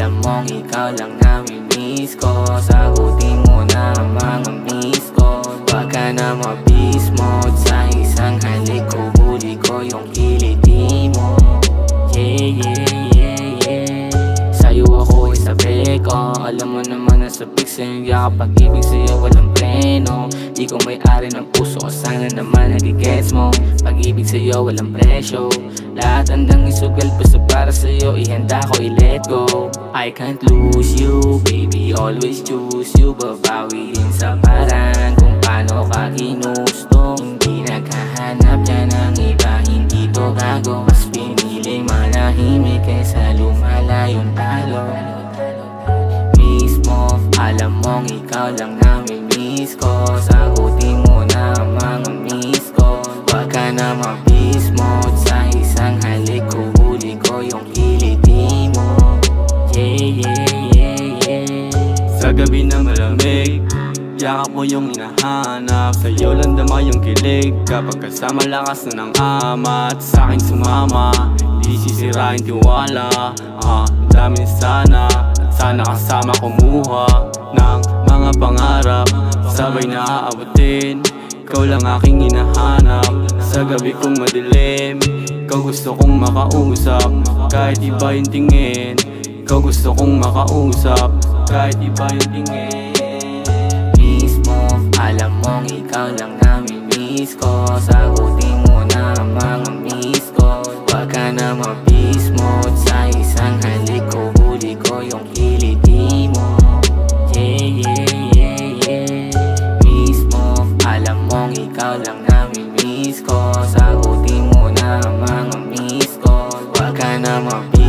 Alam mong ikaw lang nami-miss ko. Sagutin mo na ang mga miss ko. Wag ka na ma-beast mode. Sa isang halik ko, huli ko yung kiliti mo. Yeah, yeah, yeah, yeah. Sa'yo ako isabi ko. Alam mo naman na sa pics sa'yo yakap. Pag-ibig sa'yo walang preno. Di ko may-ari ng puso ko, sana naman nagigets mo. Pag-ibig sa'yo walang presyo. Lahat handang isugal, basta para sa'yo ihanda ko, i-let go. I can't lose you, baby, always choose you. Babawi din sa paraan kung paano ka ginusto. Hindi naghahanap dyan ng iba, hindi to gago. Mas piniling manahimik kaysa lumalayong talo. Mismo, alam mong ikaw lang nami-miss ko. Sagutin mo na ang mga miss ko. Wag ka na ma-beast mode. Sa isang halik ko, huli ko yung kiliti mo. Yeah, yeah, yeah, yeah. Sa gabi na malamig, yakap mo yung hinahanap. Sa'yo lang dama yung kilig. Kapag kasama lakas na ng ama at sa'kin sumama. Di sisirain tiwala, dami sana. At sana kasama kumuha ng mga pangarap. Sabay na aabutin, ikaw lang aking hinahanap. Sa gabi kong madilim, ikaw gusto kong makausap. Kahit iba yung tingin, ikaw gusto kong makausap. Kahit iba yung tingin. Mismo, alam mong ikaw lang nami-miss ko. Sagutin mo na ang mga miss ko. Wag ka na ma-beast mode. Sa isang halik ko, huli ko yung kiliti mo. Yeah, yeah, yeah, yeah. Mismo, alam mong ikaw lang nami-miss ko. Sagutin mo na ang mga miss ko. Wag ka na ma-beast